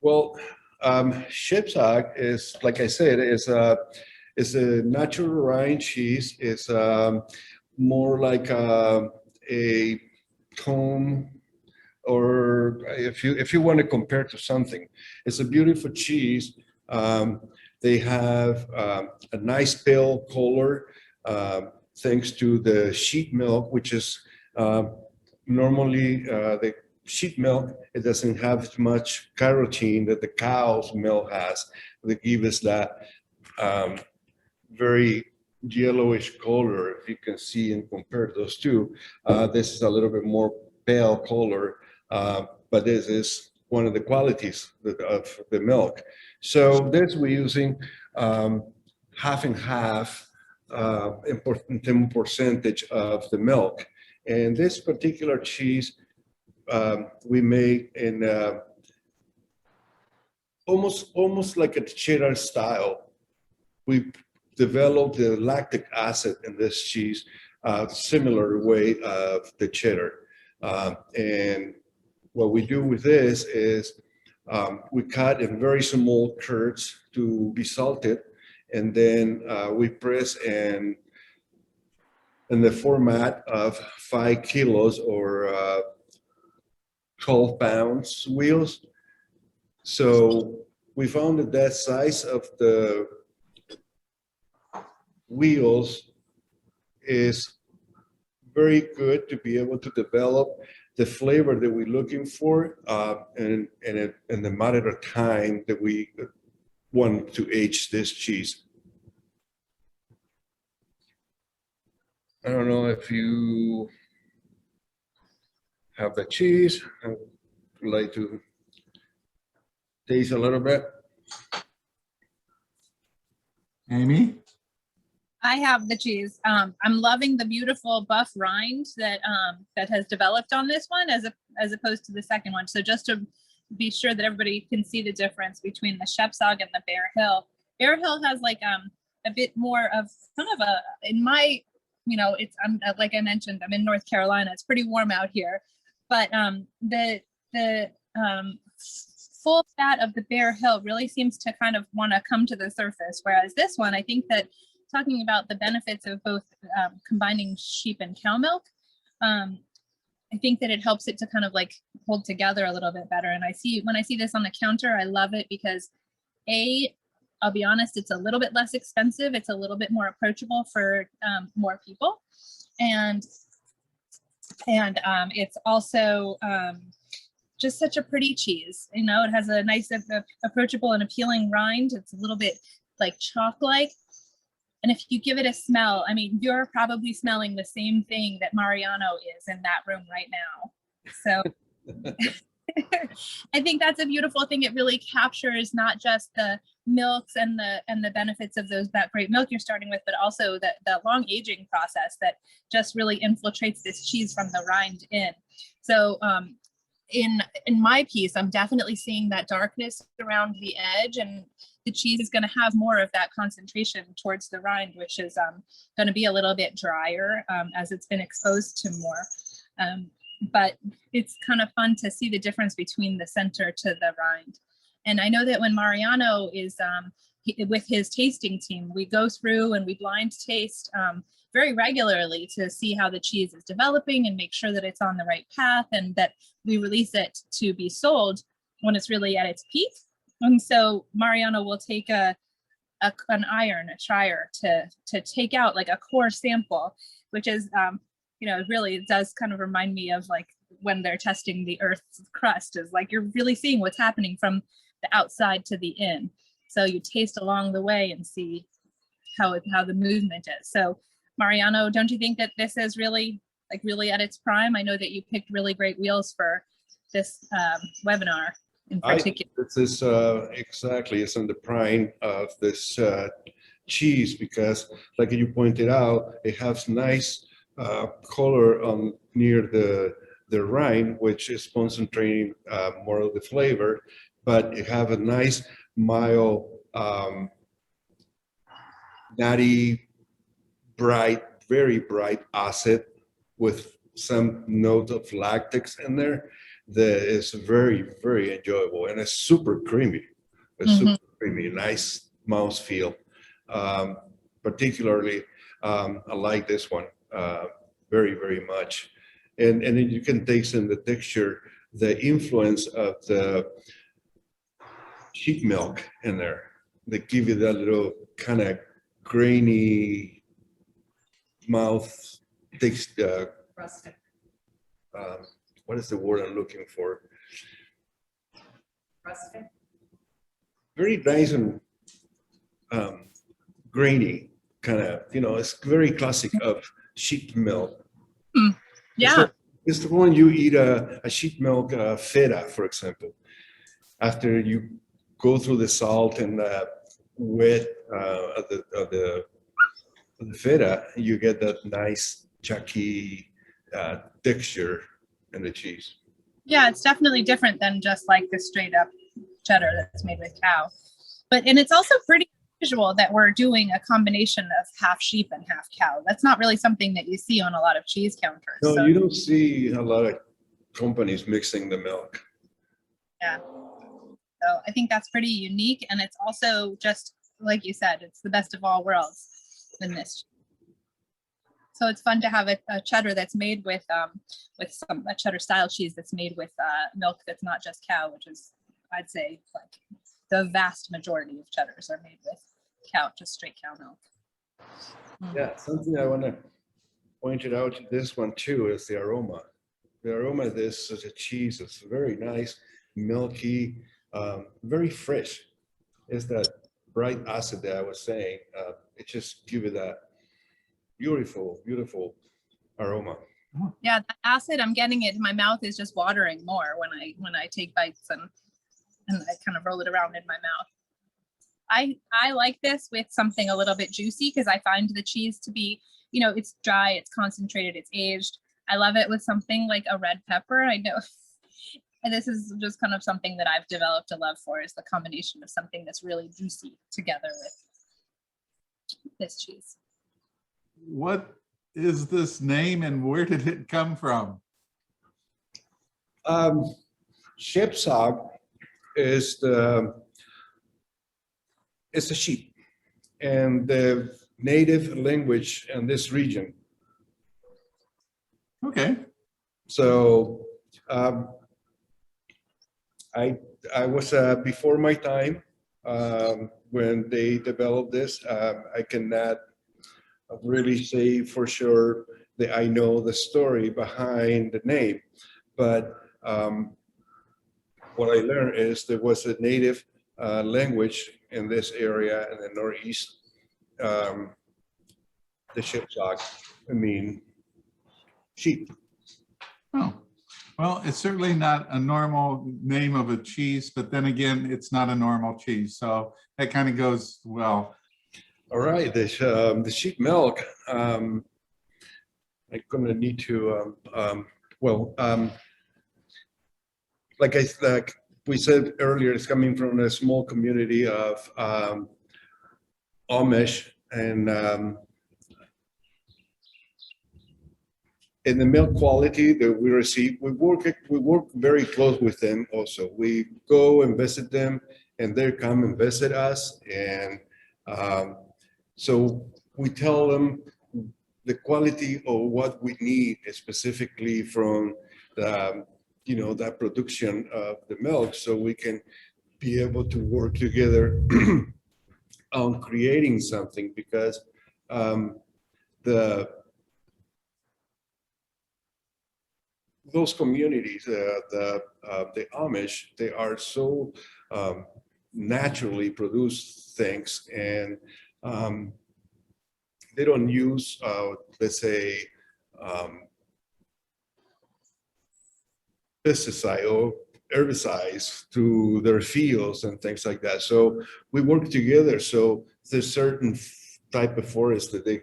Well, Shepsog is, like I said, is a natural rind cheese. It's more like a comb, or if you want to compare to something, it's a beautiful cheese. They have a nice pale color thanks to the sheep milk, which is normally the sheep milk. It doesn't have much carotene that the cow's milk has. That gives us that very yellowish color. If you can see and compare those two, this is a little bit more pale color, but this is one of the qualities of the milk. So this we're using half and half in percentage of the milk. And this particular cheese we made in almost like a cheddar style. We developed the lactic acid in this cheese similar way of the cheddar. And what we do with this is we cut in very small curds to be salted, and then we press in the format of 5 kilos or 12 pounds wheels. So we found that that size of the wheels is very good to be able to develop the flavor that we're looking for in the matter of time that we want to age this cheese. I don't know if you have the cheese. I would like to taste a little bit. Amy? I have the cheese. I'm loving the beautiful buff rind that that has developed on this one as opposed to the second one. So just to be sure that everybody can see the difference between the Shepsog and the Bear Hill. Bear Hill has like a bit more of kind of a, in my, you know, it's, like I mentioned, I'm in North Carolina. It's pretty warm out here, but the full fat of the Bear Hill really seems to kind of want to come to the surface. Whereas this one, I think that talking about the benefits of both combining sheep and cow milk, I think that it helps it to kind of like hold together a little bit better. And I see, when I see this on the counter, I love it because I'll be honest, it's a little bit less expensive. It's a little bit more approachable for more people. And it's also just such a pretty cheese. You know, it has a nice, approachable and appealing rind. It's a little bit like chalk-like. And if you give it a smell, I mean, you're probably smelling the same thing that Mariano is in that room right now. So I think that's a beautiful thing. It really captures not just the milks and the benefits of that great milk you're starting with, but also the long aging process that just really infiltrates this cheese from the rind in. So in my piece, I'm definitely seeing that darkness around the edge, and the cheese is going to have more of that concentration towards the rind, which is going to be a little bit drier as it's been exposed to more. But it's kind of fun to see the difference between the center to the rind. And I know that when Mariano is with his tasting team, we go through and we blind taste very regularly to see how the cheese is developing and make sure that it's on the right path and that we release it to be sold when it's really at its peak. And so Mariano will take an iron, a trier, to take out like a core sample, which is, you know, really it does kind of remind me of like when they're testing the Earth's crust, is like you're really seeing what's happening from the outside to the in. So you taste along the way and see how the movement is. So Mariano, don't you think that this is really at its prime? I know that you picked really great wheels for this webinar in particular. This is exactly, it's on the prime of this cheese because, like you pointed out, it has nice color on near the rind, which is concentrating more of the flavor, but it have a nice mild nutty, bright, very bright acid with some note of lactics in there. that is very, very enjoyable, and it's super creamy. It's super creamy, nice mouthfeel. Um, Particularly, I like this one very, very much. And then you can taste in the texture the influence of the sheep milk in there. They give you that little kind of grainy mouth taste. Rustic. What is the word I'm looking for? Rustic. Very nice and grainy, kind of, it's very classic of sheep milk. Yeah. It's the one you eat a sheep milk feta, for example. After you go through the salt and wet of the feta, you get that nice chucky texture in the cheese. Yeah, it's definitely different than just like the straight up cheddar that's made with cow. And it's also pretty unusual that we're doing a combination of half sheep and half cow. That's not really something that you see on a lot of cheese counters. No, So, you don't see a lot of companies mixing the milk. yeah. So I think that's pretty unique. And it's also just, like you said, it's the best of all worlds in this. So it's fun to have a cheddar that's made with a cheddar style cheese that's made with milk that's not just cow, which is, I'd say, like the vast majority of cheddars are made with cow, just straight cow milk. Yeah, something I want to point it out to this one too is the aroma. The aroma of this is a cheese. It's very nice, milky, very fresh. It's that bright acid that I was saying. It just gives it that beautiful, beautiful aroma. Yeah, the acid, I'm getting it. My mouth is just watering more when I take bites and I kind of roll it around in my mouth. I like this with something a little bit juicy because I find the cheese to be, it's dry, it's concentrated, it's aged. I love it with something like a red pepper. I know. And this is just kind of something that I've developed a love for, is the combination of something that's really juicy together with this cheese. What is this name and where did it come from? Shepsog is it's a sheep, and the native language in this region. Okay. So I was before my time when they developed this. I cannot really say for sure that I know the story behind the name, but what I learned is there was a native language in this area in the Northeast, the Shepsog, sheep. Oh, well, it's certainly not a normal name of a cheese, but then again, it's not a normal cheese. So that kind of goes well. All right, the sheep milk, I'm gonna need to, like we said earlier, it's coming from a small community of Amish, and in the milk quality that we receive, we work very close with them also. We go and visit them, and they come and visit us, and so we tell them the quality of what we need specifically from the, that production of the milk, so we can be able to work together on creating something, because those communities, the Amish, they are so naturally produce things, and they don't use, let's say, pesticide or herbicides to their fields and things like that. So we work together. So there's certain type of forest that they,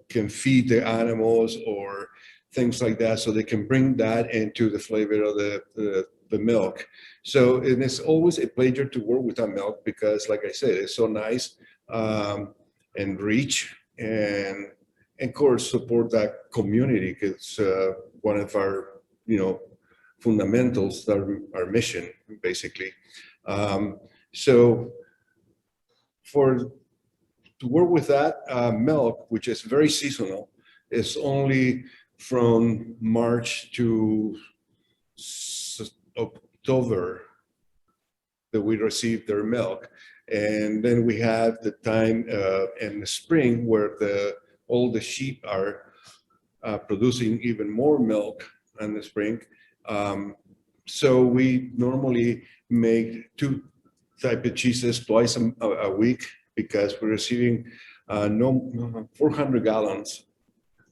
can feed the animals or things like that, so they can bring that into the flavor of the milk. So, and it's always a pleasure to work with that milk, because like I said, it's so nice and rich, and of course support that community, because one of our fundamentals, our mission, basically. So to work with that milk, which is very seasonal, is only from March to October that we receive their milk. And then we have the time in the spring where all the sheep are producing even more milk in the spring. So we normally make 2 types of cheeses twice a week, because we're receiving 400 gallons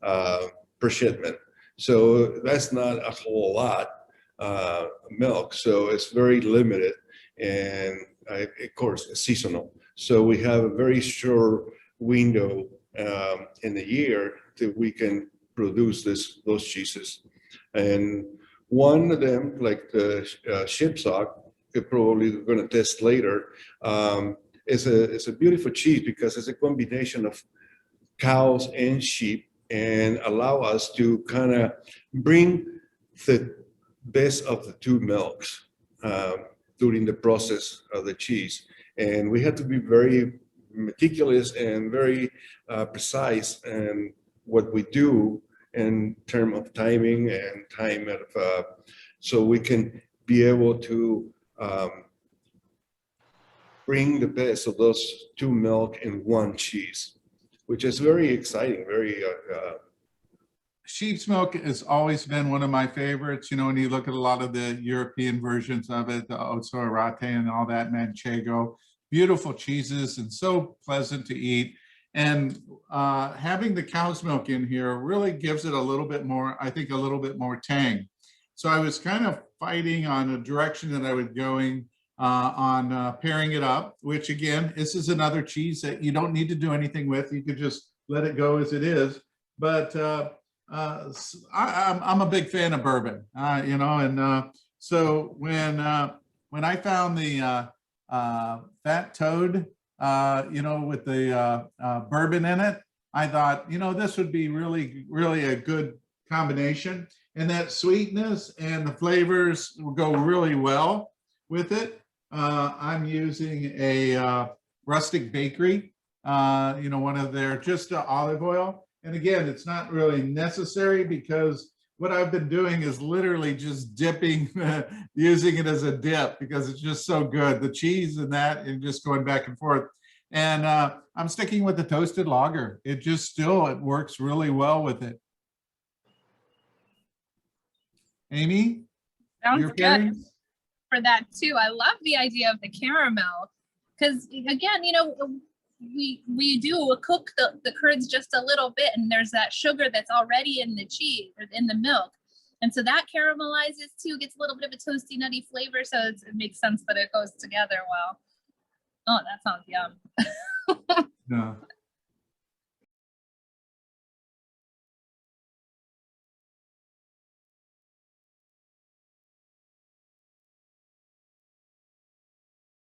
per shipment. So that's not a whole lot milk. So it's very limited, and of course it's seasonal. So we have a very short window in the year that we can produce those cheeses. And one of them, like the Shepsog, we're probably going to test later, it's a beautiful cheese because it's a combination of cows and sheep, and allow us to kind of bring the best of the 2 milks during the process of the cheese. And we had to be very meticulous and very precise in what we do in terms of timing and time of, so we can be able to bring the best of those 2 milk in 1 cheese, which is very exciting, very Sheep's milk has always been one of my favorites. You know, when you look at a lot of the European versions of it, the Osso Arate and all that, Manchego, beautiful cheeses and so pleasant to eat. And having the cow's milk in here really gives it a little bit more, I think, a little bit more tang. So I was kind of fighting on a direction that I was going on pairing it up, which again, this is another cheese that you don't need to do anything with. You could just let it go as it is. But I'm a big fan of bourbon, you know, and so when I found the Fat Toad, you know, with the bourbon in it, I thought, you know, this would be really, really a good combination, and that sweetness and the flavors will go really well with it. I'm using a Rustic bakery, you know, one of their just olive oil. And again, it's not really necessary because what I've been doing is literally just dipping, using it as a dip because it's just so good. The cheese and that, and just going back and forth. And I'm sticking with the toasted lager. It works really well with it. Amy? Sounds good for that too. I love the idea of the caramel because again, you know, we do cook the curds just a little bit, and there's that sugar that's already in the cheese or in the milk, and so that caramelizes too, gets a little bit of a toasty nutty flavor, so it makes sense that it goes together well. Oh, that sounds yum. No.